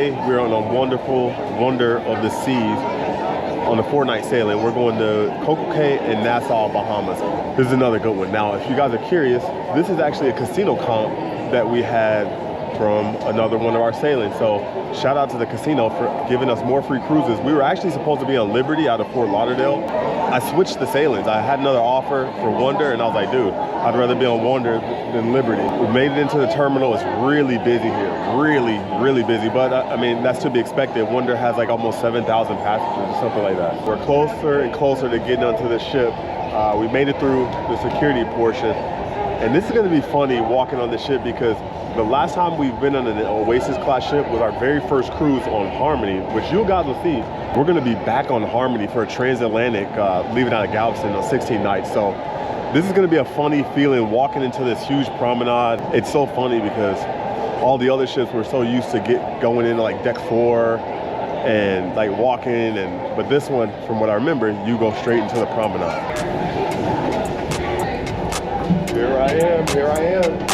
Today, we're on a wonderful Wonder of the Seas on a 4-night sailing. We're going to Coco Cay and Nassau, Bahamas. This is another good one. Now, if you guys are curious, this is actually a casino comp that we had from another one of our sailings. So shout out to the casino for giving us more free cruises. We were actually supposed to be on Liberty out of Fort Lauderdale. I switched the sailings. I had another offer for Wonder and I was like, dude, I'd rather be on Wonder than Liberty. We made it into the terminal. It's really busy here. Really, really busy. But I mean, that's to be expected. Wonder has like almost 7,000 passengers or something like that. We're closer and closer to getting onto the ship. We made it through the security portion. And this is gonna be funny walking on the ship because the last time we've been on an Oasis class ship was our very first cruise on Harmony, which you guys will see. We're gonna be back on Harmony for a transatlantic leaving out of Galveston on 16 nights. So this is gonna be a funny feeling walking into this huge promenade. It's so funny because all the other ships were so used to going into like deck 4 and like walking, but this one, from what I remember, you go straight into the promenade. Here I am, here I am.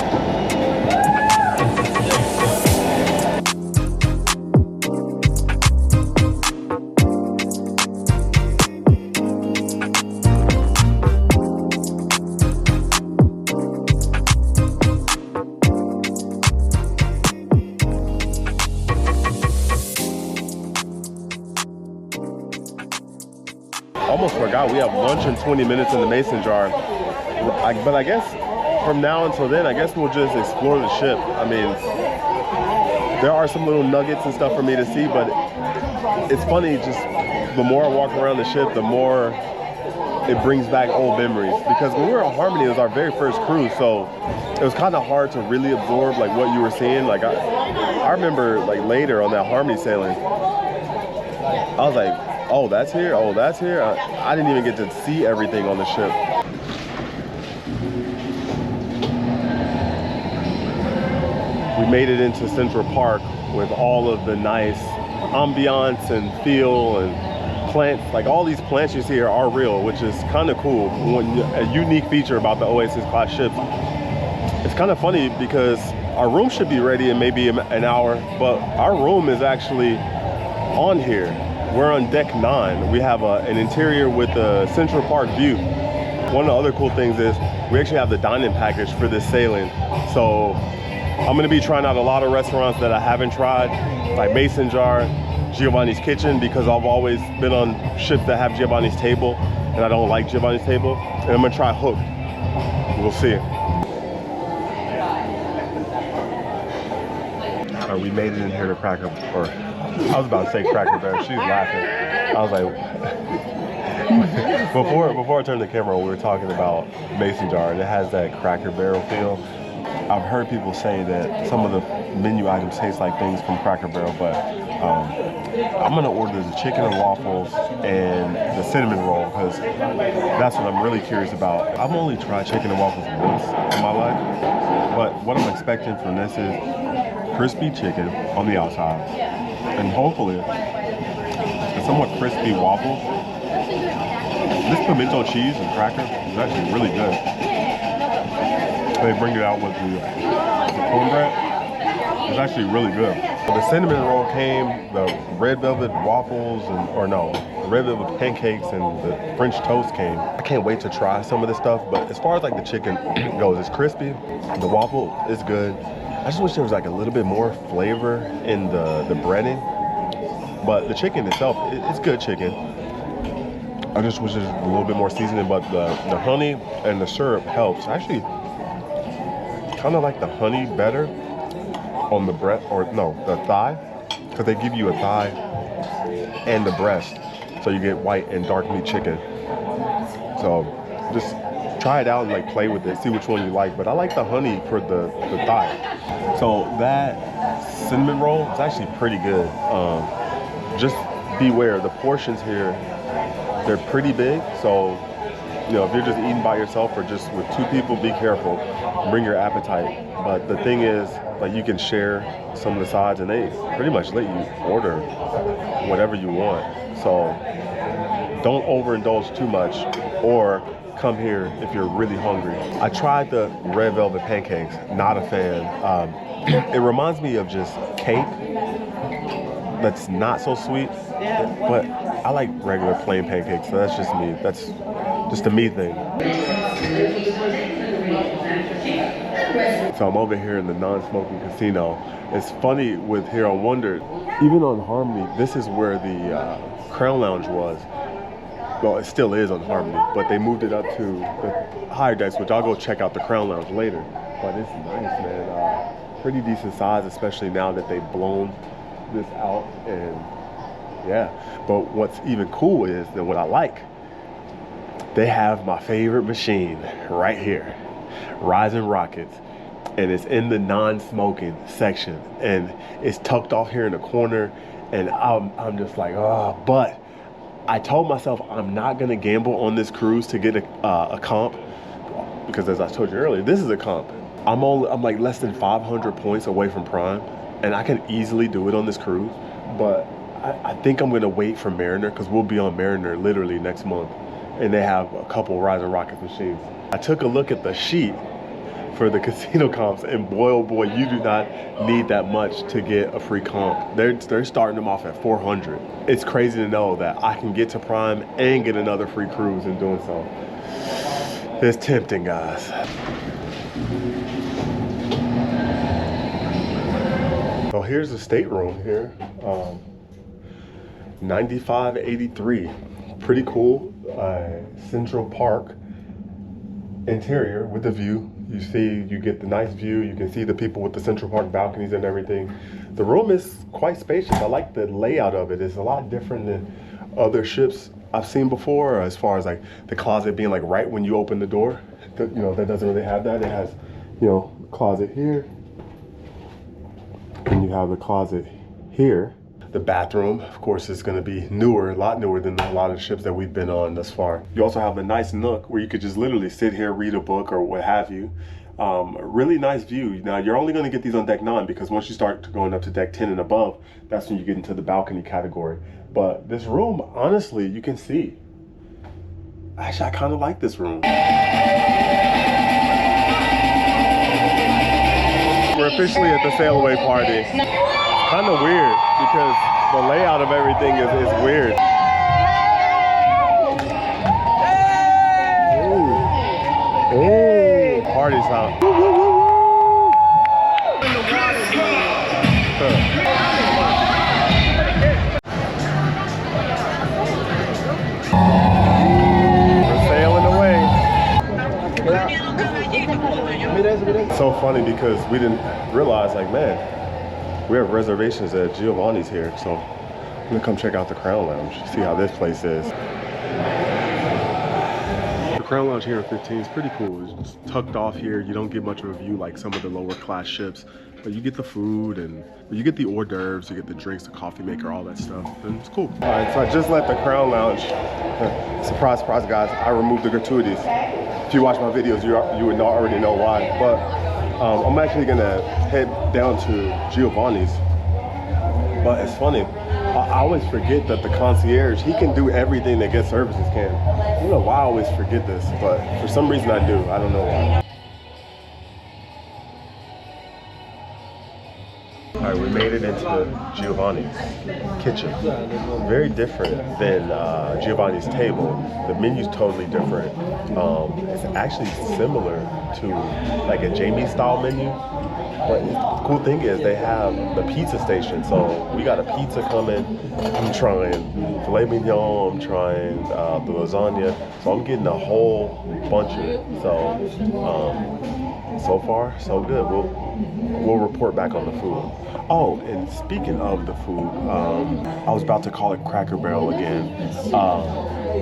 Almost forgot we have lunch in 20 minutes in the mason jar. But I guess from now until then, I guess we'll just explore the ship. I mean, there are some little nuggets and stuff for me to see, but it's funny, just the more I walk around the ship, the more it brings back old memories. Because when we were on Harmony, it was our very first cruise, so it was kind of hard to really absorb like what you were seeing. Like I remember like later on that Harmony sailing, I was like, oh, that's here, oh, that's here. I didn't even get to see everything on the ship. We made it into Central Park with all of the nice ambiance and feel and plants. Like all these plants you see here are real, which is kind of cool. A unique feature about the Oasis class ships. It's kind of funny because our room should be ready in maybe an hour, but our room is actually on here. We're on deck 9. We have an interior with a Central Park view. One of the other cool things is we actually have the dining package for this sailing. So I'm gonna be trying out a lot of restaurants that I haven't tried, like Mason Jar, Giovanni's Kitchen, because I've always been on ships that have Giovanni's Table, and I don't like Giovanni's Table. And I'm gonna try Hook. We'll see. We made it in here to Cracker, or I was about to say Cracker Barrel. She's laughing. I was like, before I turned the camera on, we were talking about Mason Jar, and it has that Cracker Barrel feel. I've heard people say that some of the menu items taste like things from Cracker Barrel, but I'm gonna order the chicken and waffles and the cinnamon roll because that's what I'm really curious about. I've only tried chicken and waffles once in my life, but what I'm expecting from this is crispy chicken on the outside, and hopefully a somewhat crispy waffle. This pimento cheese and cracker is actually really good. They bring it out with the cornbread. It's actually really good. The cinnamon roll came, the red velvet waffles, the red velvet pancakes and the French toast came. I can't wait to try some of this stuff, but as far as like the chicken goes, it's crispy. The waffle is good. I just wish there was like a little bit more flavor in the breading, but the chicken itself, it's good chicken. I just wish there's a little bit more seasoning, but the honey and the syrup helps. Actually, kind of like the honey better on the breast, the thigh, because they give you a thigh and the breast, so you get white and dark meat chicken. So just try it out and like play with it, see which one you like. But I like the honey for the thigh. So that cinnamon roll is actually pretty good. Just beware, the portions here, they're pretty big. So, you know, if you're just eating by yourself or just with 2 people, be careful. Bring your appetite. But the thing is, like, you can share some of the sides, and they pretty much let you order whatever you want. So don't overindulge too much, or come here if you're really hungry. I tried the red velvet pancakes, not a fan. It reminds me of just cake, that's not so sweet, but I like regular plain pancakes, so that's just me. That's just a me thing. So I'm over here in the non-smoking casino. It's funny with here on Wonder, even on Harmony, this is where the Crown Lounge was. Well, it still is on Harmony, but they moved it up to the higher decks, which I'll go check out the Crown Lounge later. But it's nice, man. Pretty decent size, especially now that they've blown this out. And yeah, but what's even cool is that what I like, they have my favorite machine right here, Rising Rockets. And it's in the non-smoking section, and it's tucked off here in the corner. And I'm just like, oh, but I told myself I'm not gonna gamble on this cruise to get a comp, because as I told you earlier, this is a comp. I'm like less than 500 points away from Prime, and I can easily do it on this cruise. But I think I'm gonna wait for Mariner, because we'll be on Mariner literally next month, and they have a couple Rising Rocket machines. I took a look at the sheet for the casino comps, and boy oh boy, you do not need that much to get a free comp. They're starting them off at 400. It's crazy to know that I can get to Prime and get another free cruise in doing so. It's tempting, guys. So here's the stateroom here, 9583. Pretty cool. Central Park interior with the view. You get the nice view. You can see the people with the Central Park balconies and everything. The room is quite spacious. I like the layout of it. It's a lot different than other ships I've seen before, as far as like the closet being like right when you open the door. You know, that doesn't really have that. It has, you know, closet here, and you have the closet here. The bathroom, of course, is going to be newer, a lot newer than a lot of the ships that we've been on thus far. You also have a nice nook where you could just literally sit here, read a book or what have you. A really nice view. Now, you're only going to get these on deck 9, because once you start going up to deck 10 and above, that's when you get into the balcony category. But this room, honestly, you can see. Actually, I kind of like this room. We're officially at the Sailaway party. Kind of weird, because the layout of everything is weird. Ooh. Ooh. Party sound. Woo, woo, woo, woo. We're sailing away. It's so funny because we didn't realize, like, man, we have reservations at Giovanni's here, so I'm gonna come check out the Crown Lounge, see how this place is. The Crown Lounge here in 15 is pretty cool. It's tucked off here. You don't get much of a view like some of the lower class ships, but you get the food and you get the hors d'oeuvres, you get the drinks, the coffee maker, all that stuff, and it's cool. All right, so I just left the Crown Lounge. Surprise, surprise, guys, I removed the gratuities. If you watch my videos, you would already know why, but I'm actually gonna head down to Giovanni's. But it's funny, I always forget that the concierge, he can do everything that guest services can. I don't know why I always forget this, but for some reason I do. I don't know why. All right, we made it into Giovanni's kitchen. Very different than Giovanni's table. The menu's totally different. It's actually similar to like a Jamie style menu. But the cool thing is they have the pizza station. So we got a pizza coming. I'm trying filet mignon, I'm trying the lasagna. So I'm getting a whole bunch of it. So far, so good. We'll report back on the food. Oh, and speaking of the food, I was about to call it Cracker Barrel again.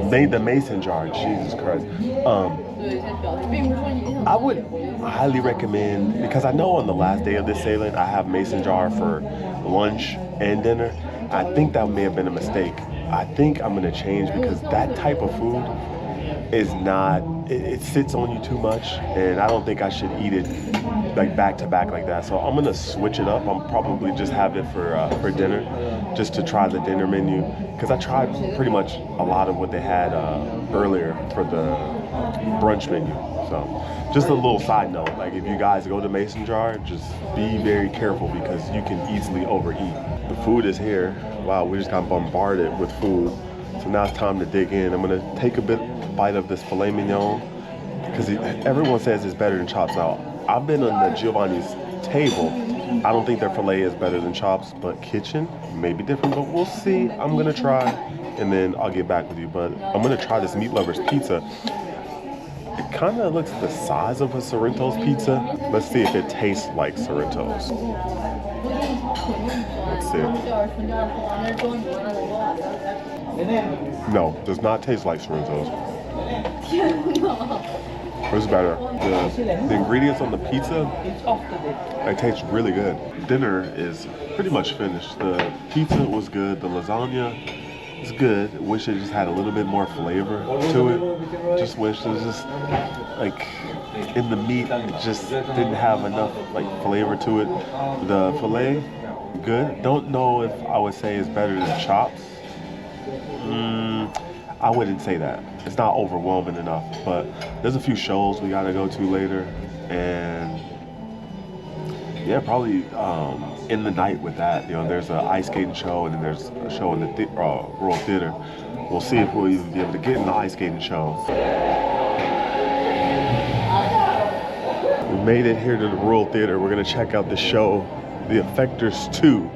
The mason jar, Jesus Christ. I would highly recommend, because I know on the last day of this sailing, I have mason jar for lunch and dinner. I think that may have been a mistake. I think I'm gonna change, because that type of food is not, it sits on you too much, and I don't think I should eat it like back to back like that. So I'm gonna switch it up. I'm probably just have it for dinner, just to try the dinner menu, because I tried pretty much a lot of what they had earlier for the brunch menu. So just a little side note, like if you guys go to Mason Jar, just be very careful because you can easily overeat. The food is here. Wow, we just got bombarded with food. So now it's time to dig in. I'm gonna take a bite of this filet mignon because everyone says it's better than chops. Now, I've been on the Giovanni's table. I don't think their filet is better than chops, but kitchen may be different, but we'll see. I'm gonna try and then I'll get back with you. But I'm gonna try this Meat Lover's pizza. It kind of looks the size of a Sorrento's pizza. Let's see if it tastes like Sorrento's. Let's see. No, does not taste like Sorrento's. It's better. The ingredients on the pizza, it tastes really good. Dinner is pretty much finished. The pizza was good. The lasagna is good. Wish it just had a little bit more flavor to it. Just wish it was just like in the meat, it just didn't have enough like flavor to it. The filet, good. Don't know if I would say it's better than chops. I wouldn't say that. It's not overwhelming enough, but there's a few shows we gotta go to later, and yeah, probably in the night with that. You know, there's an ice skating show, and then there's a show in the Royal Theater. We'll see if we'll even be able to get in the ice skating show. We made it here to the Royal Theater. We're gonna check out the show, The Effectors 2.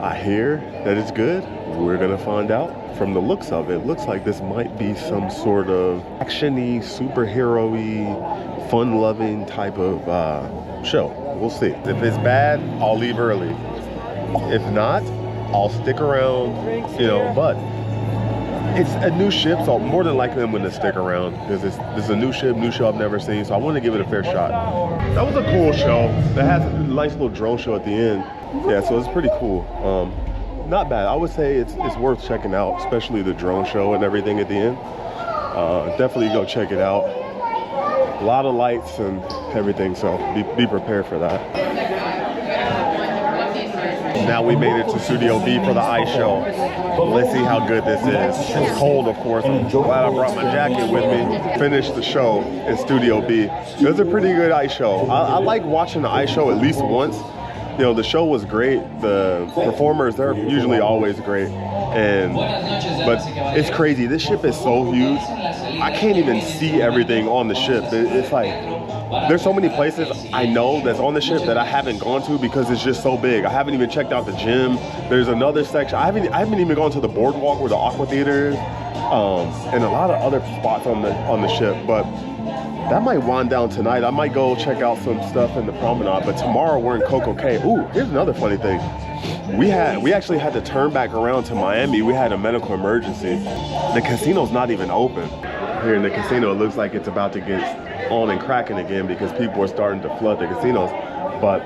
I hear that it's good. We're gonna find out. From the looks of it, looks like this might be some sort of action-y, superhero-y, fun-loving type of show. We'll see. If it's bad, I'll leave early. If not, I'll stick around, you know, but it's a new ship, so more than likely I'm going to stick around because this is a new show I've never seen, so I want to give it a fair shot. That was a cool show. That has a nice little drone show at the end. Yeah, so it's pretty cool. Not bad. I would say it's worth checking out, especially the drone show and everything at the end. Definitely go check it out. A lot of lights and everything, so be prepared for that. Now we made it to Studio B for the ice show. Let's see how good this is. It's cold, of course. I'm glad I brought my jacket with me. Finished the show in Studio B. It was a pretty good ice show. I like watching the ice show at least once. You know, the show was great. The performers, they're usually always great. But it's crazy. This ship is so huge. I can't even see everything on the ship. It's like, there's so many places I know that's on the ship that I haven't gone to because it's just so big. I haven't even checked out the gym. There's another section. I haven't even gone to the boardwalk where the aqua theater is, and a lot of other spots on the ship. But that might wind down tonight. I might go check out some stuff in the promenade, but tomorrow we're in Coco Cay. Ooh, here's another funny thing. We actually had to turn back around to Miami. We had a medical emergency. The casino's not even open. Here in the casino, it looks like it's about to get on and cracking again because people are starting to flood the casinos. But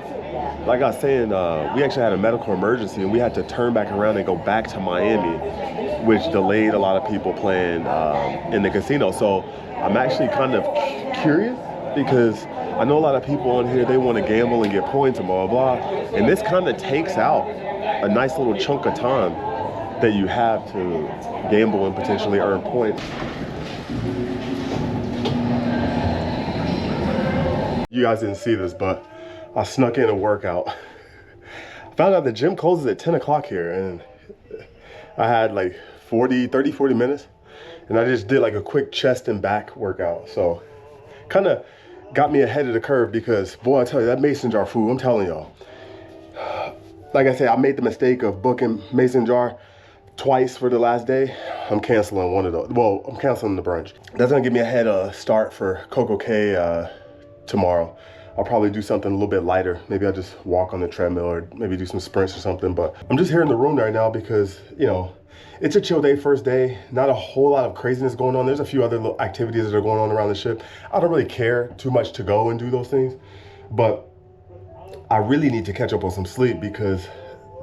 like I was saying, we actually had a medical emergency and we had to turn back around and go back to Miami, which delayed a lot of people playing in the casino. So I'm actually kind of curious because I know a lot of people on here, they want to gamble and get points and blah, blah, blah. And this kind of takes out a nice little chunk of time that you have to gamble and potentially earn points. You guys didn't see this, but I snuck in a workout. I found out the gym closes at 10 o'clock here, and I had like 30, 40 minutes, and I just did like a quick chest and back workout. So kind of got me ahead of the curve because, boy, I tell you, that Mason Jar food, I'm telling y'all. Like I said, I made the mistake of booking Mason Jar twice for the last day. I'm canceling one of those. Well, I'm canceling the brunch. That's gonna give me a head start for Coco Cay tomorrow. I'll probably do something a little bit lighter. Maybe I'll just walk on the treadmill or maybe do some sprints or something. But I'm just here in the room right now because, you know, it's a chill day, first day. Not a whole lot of craziness going on. There's a few other little activities that are going on around the ship. I don't really care too much to go and do those things, but I really need to catch up on some sleep because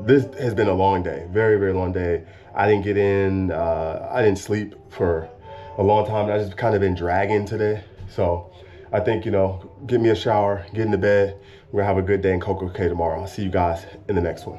this has been a long day, very, very long day. I didn't get in, I didn't sleep for a long time. I just kind of been dragging today. So I think, you know, get me a shower, get into bed. We're gonna have a good day in Coco Cay tomorrow. I'll see you guys in the next one.